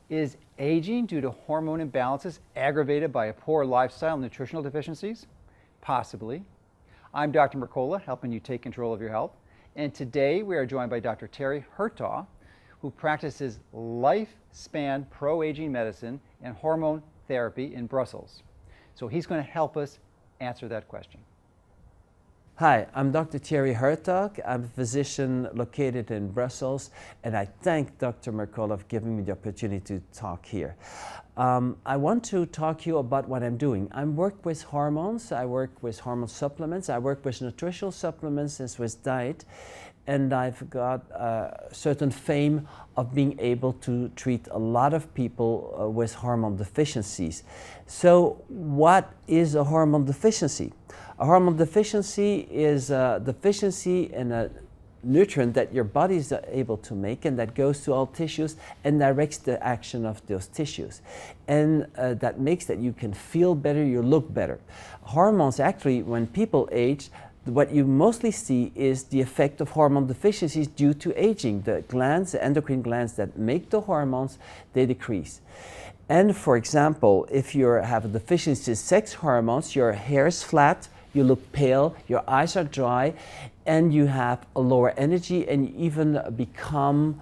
Is aging due to hormone imbalances aggravated by a poor lifestyle and nutritional deficiencies? Possibly. I'm Dr. Mercola, helping you take control of your health. And today we are joined by Dr. Thierry Hertoghe, who practices lifespan pro-aging medicine and hormone therapy in Brussels. So he's going to help us answer that question. Hi, I'm Dr. Thierry Hertoghe. I'm a physician located in Brussels, and I thank Dr. Mercola for giving me the opportunity to talk here. I want to talk to you about what I'm doing. I work with hormones, I work with hormone supplements, I work with nutritional supplements and with diet, and I've got a certain fame of being able to treat a lot of people with hormone deficiencies. So what is a hormone deficiency? A hormone deficiency is a deficiency in a nutrient that your body is able to make and that goes to all tissues and directs the action of those tissues. And that makes that you can feel better, you look better. Hormones actually, when people age, what you mostly see is the effect of hormone deficiencies due to aging. The glands, the endocrine glands that make the hormones, they decrease. And for example, if you have a deficiency in sex hormones, your hair is flat, you look pale, your eyes are dry, and you have a lower energy and you even become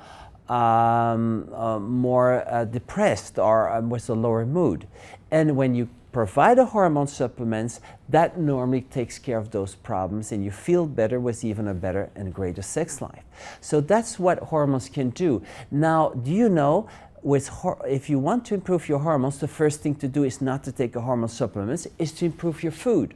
more depressed or with a lower mood. And when you provide a hormone supplements, that normally takes care of those problems and you feel better with even a better and greater sex life. So that's what hormones can do. Now, do you know, if you want to improve your hormones, the first thing to do is not to take a hormone supplements, is to improve your food.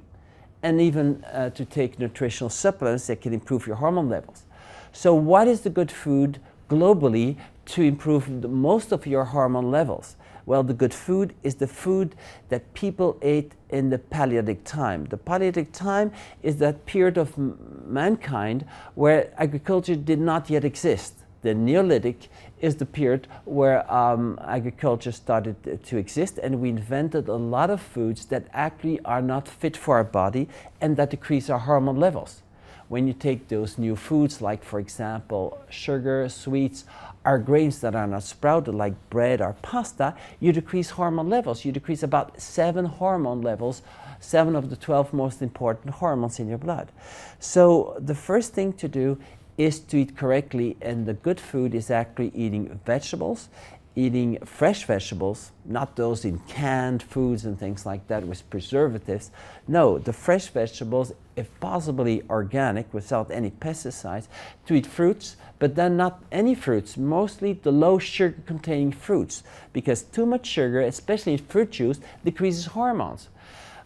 And even to take nutritional supplements that can improve your hormone levels. So what is the good food globally to improve most of your hormone levels? Well, the good food is the food that people ate in the Paleolithic time. The Paleolithic time is that period of mankind where agriculture did not yet exist. The Neolithic is the period where agriculture started to exist, and we invented a lot of foods that actually are not fit for our body and that decrease our hormone levels. When you take those new foods like, for example, sugar, sweets, or grains that are not sprouted like bread or pasta, you decrease hormone levels. You decrease about 7 hormone levels, 7 of the 12 most important hormones in your blood. So the first thing to do is to eat correctly, and the good food is actually eating vegetables, eating fresh vegetables, not those in canned foods and things like that with preservatives. No, the fresh vegetables, if possibly organic, without any pesticides, to eat fruits, but then not any fruits, mostly the low sugar containing fruits, because too much sugar, especially in fruit juice, decreases hormones.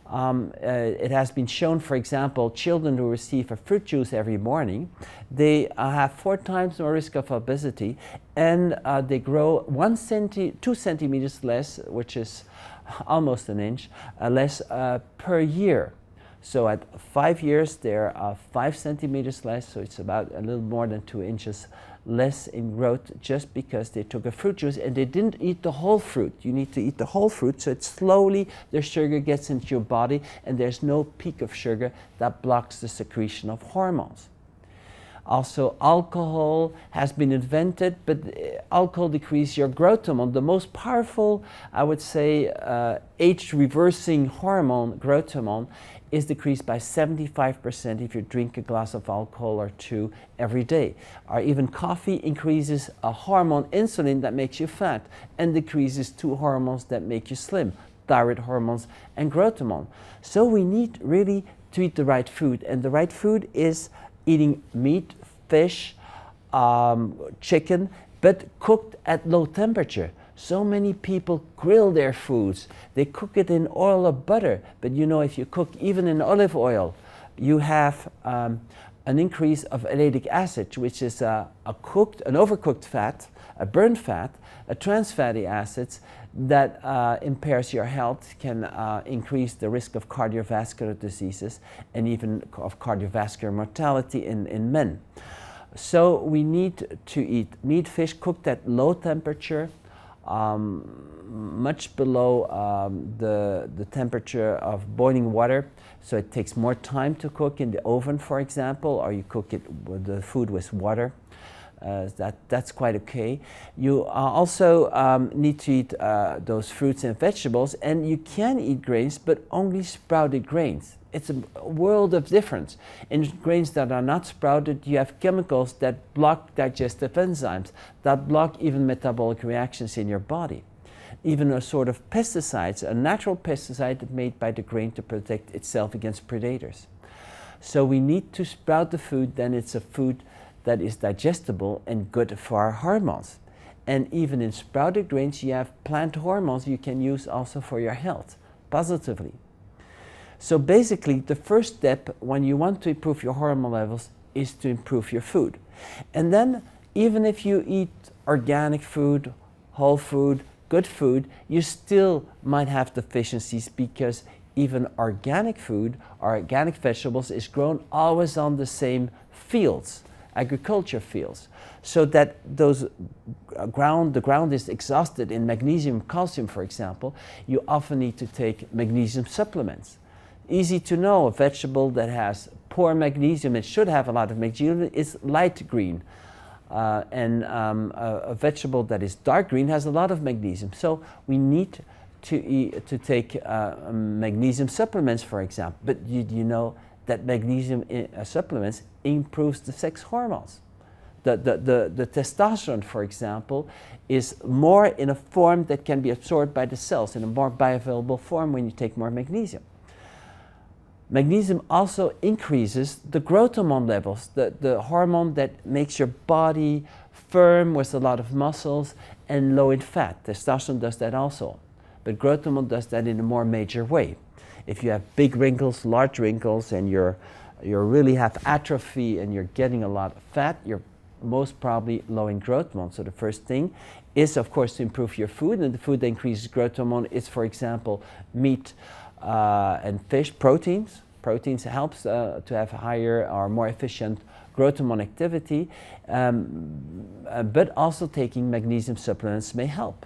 It has been shown, for example, children who receive a fruit juice every morning, they have 4 times more risk of obesity, and they grow 2 centimeters less, which is almost an inch, less per year. So at 5 years, they're 5 centimeters less, so it's about a little more than 2 inches less in growth just because they took a fruit juice and they didn't eat the whole fruit. You need to eat the whole fruit so it slowly the sugar gets into your body and there's no peak of sugar that blocks the secretion of hormones. Also, alcohol has been invented, but alcohol decreases your growth hormone. The most powerful, I would say, age-reversing hormone, growth hormone, is decreased by 75% if you drink a glass of alcohol or 2 every day. Or even coffee increases a hormone, insulin, that makes you fat, and decreases 2 hormones that make you slim, thyroid hormones and growth hormone. So we need really to eat the right food, and the right food is eating meat, fish, chicken, but cooked at low temperature. So many people grill their foods. They cook it in oil or butter, but you know, if you cook even in olive oil, you have an increase of lactic acid, which is an overcooked fat, a burnt fat, a trans fatty acids that impairs your health, can increase the risk of cardiovascular diseases and even of cardiovascular mortality in men. So we need to eat meat, fish cooked at low temperature, much below the temperature of boiling water, so it takes more time to cook in the oven, for example, or you cook it with the food with water. That's quite okay. You also need to eat those fruits and vegetables, and you can eat grains, but only sprouted grains. It's a world of difference. In grains that are not sprouted, you have chemicals that block digestive enzymes, that block even metabolic reactions in your body. Even a sort of pesticides, a natural pesticide made by the grain to protect itself against predators. So we need to sprout the food, then it's a food that is digestible and good for our hormones. And even in sprouted grains, you have plant hormones you can use also for your health, positively. So basically, the first step when you want to improve your hormone levels is to improve your food. And then, even if you eat organic food, whole food, good food, you still might have deficiencies, because even organic food or organic vegetables is grown always on the same fields, agriculture fields, so that the ground is exhausted in magnesium, calcium, for example. You often need to take magnesium supplements. Easy to know, a vegetable that has poor magnesium, it should have a lot of magnesium, is light green. A vegetable that is dark green has a lot of magnesium. So we need to take magnesium supplements, for example. But you know that magnesium supplements improves the sex hormones. The testosterone, for example, is more in a form that can be absorbed by the cells, in a more bioavailable form when you take more magnesium. Magnesium also increases the growth hormone levels, the hormone that makes your body firm with a lot of muscles and low in fat. Testosterone does that also, but growth hormone does that in a more major way. If you have big wrinkles, large wrinkles, and you really have atrophy and you're getting a lot of fat, you're most probably low in growth hormone. So the first thing is, of course, to improve your food, and the food that increases growth hormone is, for example, meat and fish, proteins. Proteins helps to have higher or more efficient growth hormone activity, but also taking magnesium supplements may help.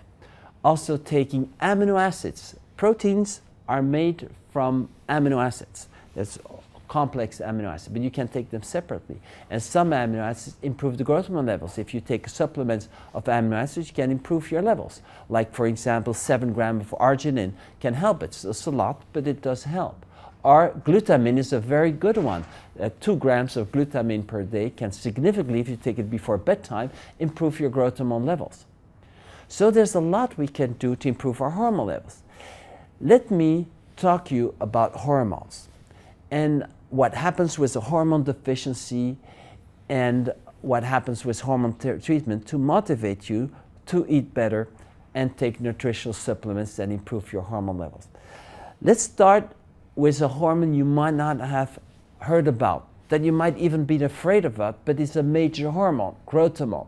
Also taking amino acids. Proteins are made from amino acids. That's complex amino acids, but you can take them separately. And some amino acids improve the growth hormone levels. If you take supplements of amino acids, you can improve your levels. Like, for example, 7 grams of arginine can help. It's a lot, but it does help. Or glutamine is a very good one. 2 grams of glutamine per day can significantly, if you take it before bedtime, improve your growth hormone levels. So there's a lot we can do to improve our hormone levels. Let me talk to you about hormones and what happens with a hormone deficiency and what happens with hormone treatment to motivate you to eat better and take nutritional supplements that improve your hormone levels. Let's start with a hormone you might not have heard about, that you might even be afraid about, but it's a major hormone, growth hormone.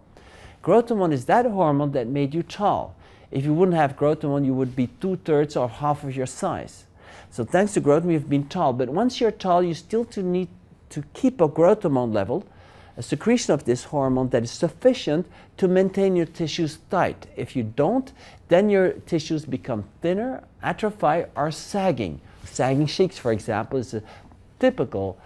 Growth hormone is that hormone that made you tall. If you wouldn't have growth hormone, you would be 2/3 or half of your size. So thanks to growth hormone, you've been tall. But once you're tall, you still need to keep a growth hormone level, a secretion of this hormone that is sufficient to maintain your tissues tight. If you don't, then your tissues become thinner, atrophy, or sagging. Sagging cheeks, for example, is a typical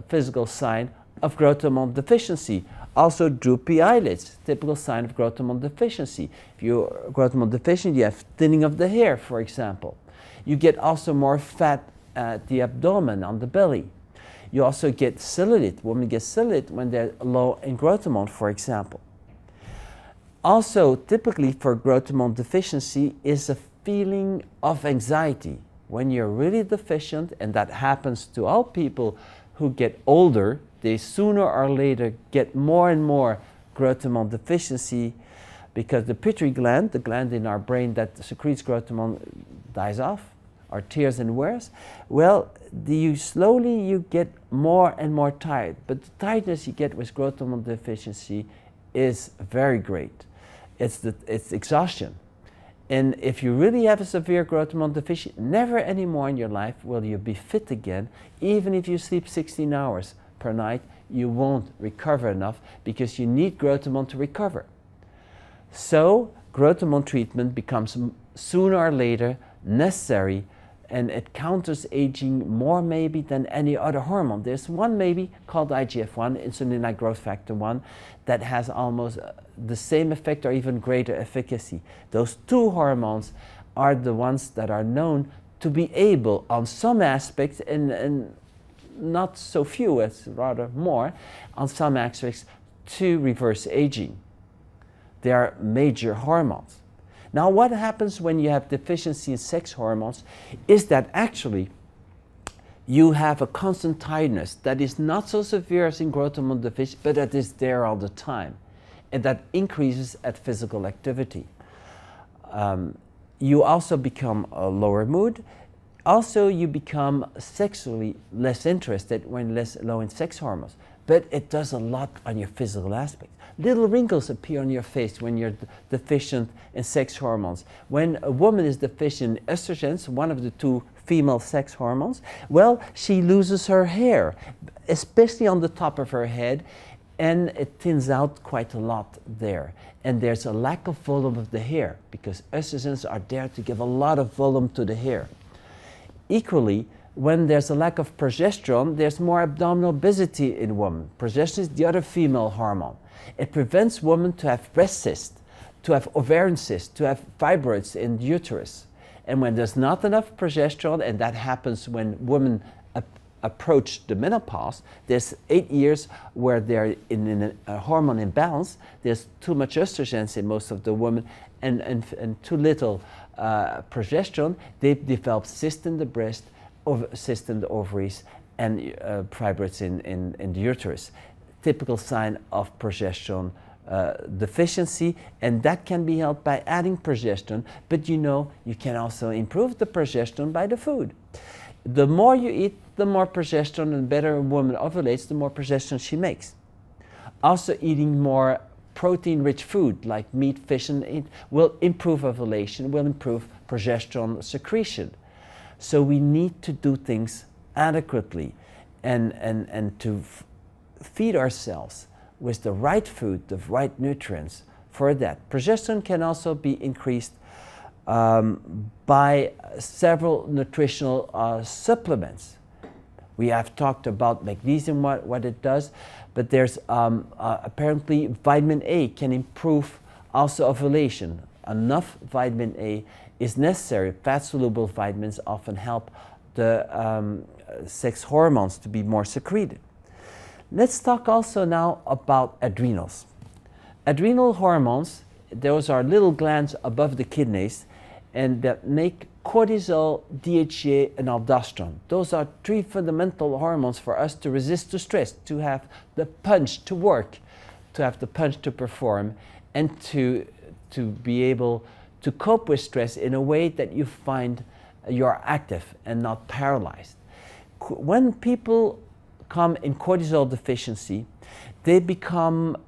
physical sign of growth hormone deficiency. Also, droopy eyelids, typical sign of growth hormone deficiency. If you're growth hormone deficient, you have thinning of the hair, for example. You get also more fat at the abdomen, on the belly. You also get cellulite. Women get cellulite when they're low in growth hormone, for example. Also, typically for growth hormone deficiency is a feeling of anxiety. When you're really deficient, and that happens to all people who get older, they sooner or later get more and more growth hormone deficiency because the pituitary gland, the gland in our brain that secretes growth hormone, dies off or tears and wears. Well, slowly you get more and more tired, but the tiredness you get with growth hormone deficiency is very great. It's exhaustion. And if you really have a severe growth hormone deficiency, never anymore in your life will you be fit again. Even if you sleep 16 hours per night, you won't recover enough because you need growth hormone to recover. So growth hormone treatment becomes sooner or later necessary and it counters aging more maybe than any other hormone. There's one maybe called IGF-1, insulin-like growth factor 1, that has almost the same effect or even greater efficacy. Those two hormones are the ones that are known to be able, on some aspects, and not so few, as rather more, on some aspects, to reverse aging. They are major hormones. Now, what happens when you have deficiency in sex hormones is that actually you have a constant tiredness that is not so severe as in growth hormone deficiency, but that is there all the time, and that increases at physical activity. You also become a lower mood. Also, you become sexually less interested when low in sex hormones, but it does a lot on your physical aspects. Little wrinkles appear on your face when you're deficient in sex hormones. When a woman is deficient in estrogens, one of the two female sex hormones, well, she loses her hair, especially on the top of her head, and it thins out quite a lot there. And there's a lack of volume of the hair because estrogens are there to give a lot of volume to the hair. Equally, when there's a lack of progesterone, there's more abdominal obesity in women. Progesterone is the other female hormone. It prevents women to have breast cysts, to have ovarian cysts, to have fibroids in the uterus. And when there's not enough progesterone, and that happens when women approach the menopause, there's 8 years where they're in a hormone imbalance. There's too much estrogens in most of the women and too little progesterone. They develop cysts in the breast, cysts in the ovaries, and fibroids in the uterus. Typical sign of progesterone deficiency, and that can be helped by adding progesterone, but you know you can also improve the progesterone by the food. The more you eat, the more progesterone, and better a woman ovulates, the more progesterone she makes. Also, eating more protein-rich food like meat, fish, and meat will improve ovulation, will improve progesterone secretion. So we need to do things adequately and to feed ourselves with the right food, the right nutrients for that. Progesterone can also be increased by several nutritional supplements. We have talked about magnesium, what it does, but there's apparently vitamin A can improve also ovulation. Enough vitamin A is necessary. Fat-soluble vitamins often help the sex hormones to be more secreted. Let's talk also now about adrenals. Adrenal hormones, those are little glands above the kidneys, and that make cortisol, DHEA, and aldosterone. Those are three fundamental hormones for us to resist to stress, to have the punch to work, to have the punch to perform, and to be able to cope with stress in a way that you find you're active and not paralyzed. When people come in cortisol deficiency, they become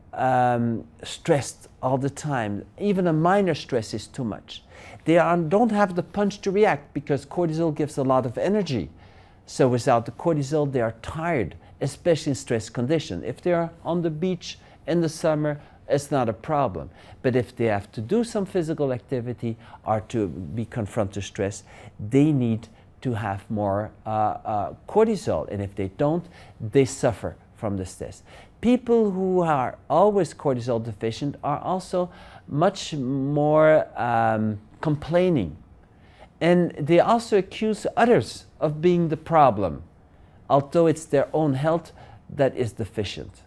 stressed all the time. Even a minor stress is too much. They don't have the punch to react because cortisol gives a lot of energy. So without the cortisol, they are tired, especially in stress conditions. If they are on the beach in the summer, it's not a problem. But if they have to do some physical activity or to be confronted to stress, they need to have more cortisol. And if they don't, they suffer from the stress. People who are always cortisol deficient are also much more complaining. And they also accuse others of being the problem, although it's their own health that is deficient.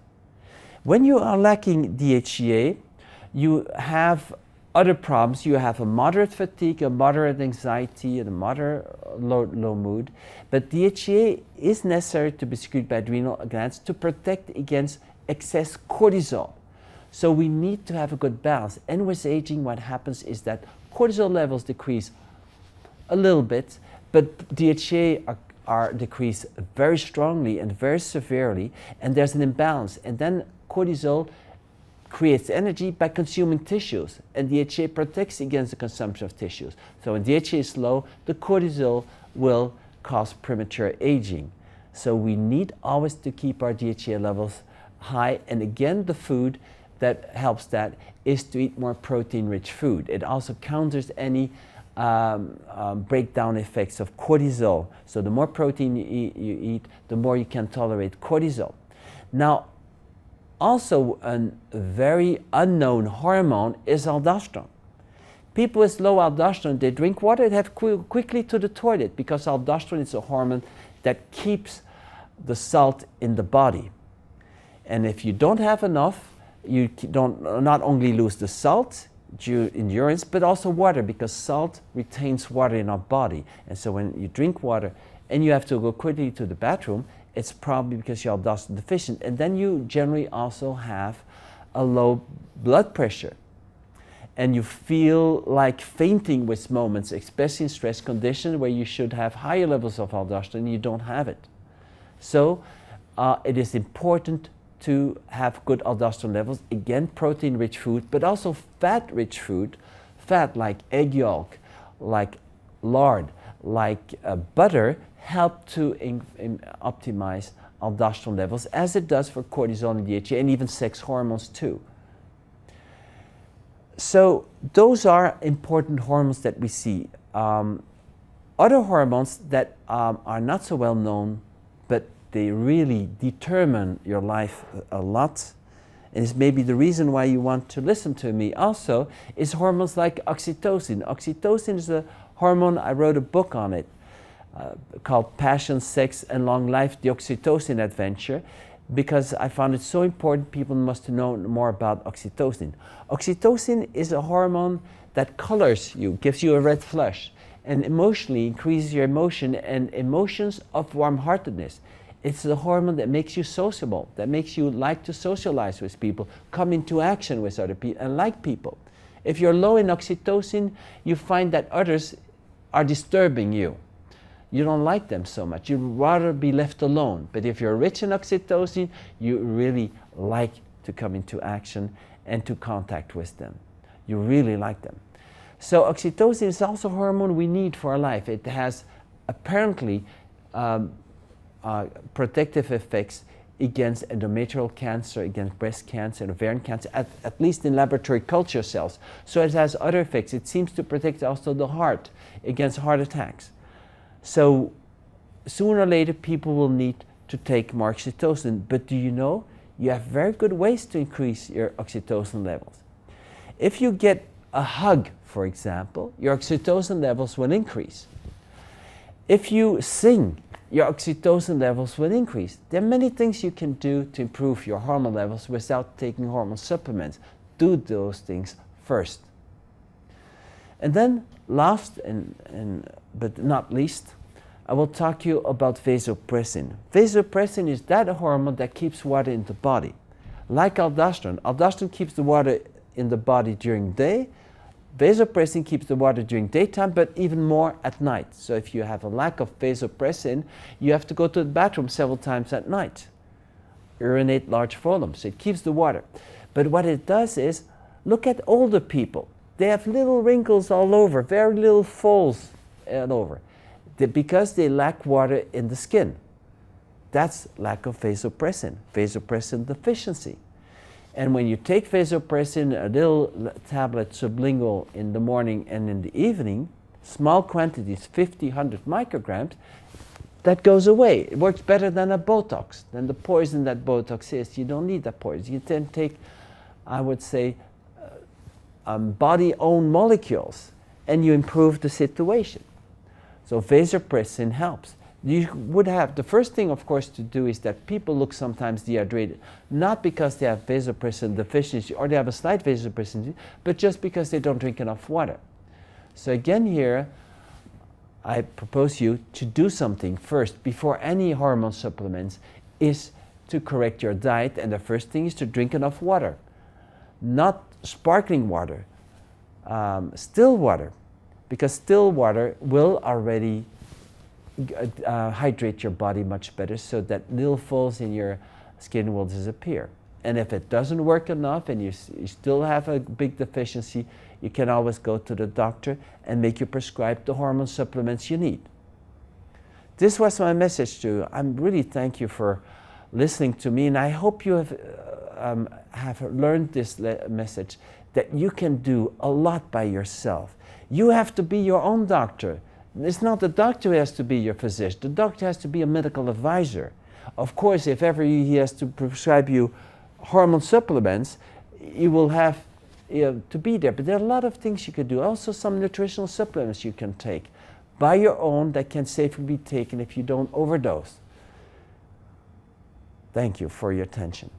When you are lacking DHEA, you have other problems. You have a moderate fatigue, a moderate anxiety, and a moderate low mood. But DHEA is necessary to be secreted by adrenal glands to protect against excess cortisol. So we need to have a good balance. And with aging, what happens is that cortisol levels decrease a little bit, but DHEA are decreased very strongly and very severely, and there's an imbalance. And then cortisol creates energy by consuming tissues, and DHEA protects against the consumption of tissues. So when DHEA is low, the cortisol will cause premature aging. So we need always to keep our DHEA levels high, and again, the food that helps that is to eat more protein-rich food. It also counters any breakdown effects of cortisol. So the more protein you eat, the more you can tolerate cortisol. Now, also a very unknown hormone is aldosterone. People with low aldosterone, they drink water, they have quickly to the toilet because aldosterone is a hormone that keeps the salt in the body. And if you don't have enough, you don't not only lose the salt in urine, but also water, because salt retains water in our body. And so when you drink water and you have to go quickly to the bathroom, it's probably because you're aldosterone deficient. And then you generally also have a low blood pressure. And you feel like fainting with moments, especially in stress conditions where you should have higher levels of aldosterone, you don't have it. So it is important to have good aldosterone levels. Again, protein-rich food, but also fat-rich food. Fat like egg yolk, like lard, like butter, help to optimize aldosterone levels, as it does for cortisol and DHA, and even sex hormones too. So those are important hormones that we see. Other hormones that are not so well known, but they really determine your life a lot, and it's maybe the reason why you want to listen to me also, is hormones like oxytocin. Oxytocin is a hormone, I wrote a book on it called Passion, Sex and Long Life, The Oxytocin Adventure, because I found it so important. People must know more about oxytocin. Oxytocin is a hormone that colors you, gives you a red flush, and emotionally increases your emotion and emotions of warm-heartedness. It's the hormone that makes you sociable, that makes you like to socialize with people, come into action with other people, and like people. If you're low in oxytocin, you find that others are disturbing you. You don't like them so much. You'd rather be left alone. But if you're rich in oxytocin, you really like to come into action and to contact with them. You really like them. So oxytocin is also a hormone we need for our life. It has apparently protective effects against endometrial cancer, against breast cancer, and ovarian cancer, at least in laboratory culture cells. So it has other effects. It seems to protect also the heart against heart attacks. So sooner or later people will need to take more oxytocin, but do you know, you have very good ways to increase your oxytocin levels. If you get a hug, for example, your oxytocin levels will increase. If you sing, your oxytocin levels will increase. There are many things you can do to improve your hormone levels without taking hormone supplements. Do those things first. And then last but not least, I will talk to you about vasopressin. Vasopressin is that hormone that keeps water in the body. Like aldosterone. Aldosterone keeps the water in the body during the day. Vasopressin keeps the water during daytime, but even more at night. So if you have a lack of vasopressin, you have to go to the bathroom several times at night. Urinate large volumes. It keeps the water. But what it does is, look at older people. They have little wrinkles all over, very little folds all over, because they lack water in the skin. That's lack of vasopressin, vasopressin deficiency. And when you take vasopressin, a little tablet sublingual in the morning and in the evening, small quantities, 50, 100 micrograms, that goes away. It works better than a Botox, than the poison that Botox is. You don't need that poison. You then take, I would say, body-owned molecules, and you improve the situation. So vasopressin helps. You would have, the first thing of course to do is that people look sometimes dehydrated, not because they have vasopressin deficiency or they have a slight vasopressin, but just because they don't drink enough water. So again here, I propose you to do something first before any hormone supplements, is to correct your diet, and the first thing is to drink enough water. Not sparkling water, still water, because still water will already hydrate your body much better, so that little folds in your skin will disappear. And if it doesn't work enough and you still have a big deficiency, you can always go to the doctor and make you prescribe the hormone supplements you need. This was my message to you. I'm really thank you for listening to me, and I hope you have learned this message, that you can do a lot by yourself. You have to be your own doctor. It's not the doctor who has to be your physician. The doctor has to be a medical advisor. Of course, if ever he has to prescribe you hormone supplements, you will have to be there. But there are a lot of things you can do. Also, some nutritional supplements you can take by your own that can safely be taken if you don't overdose. Thank you for your attention.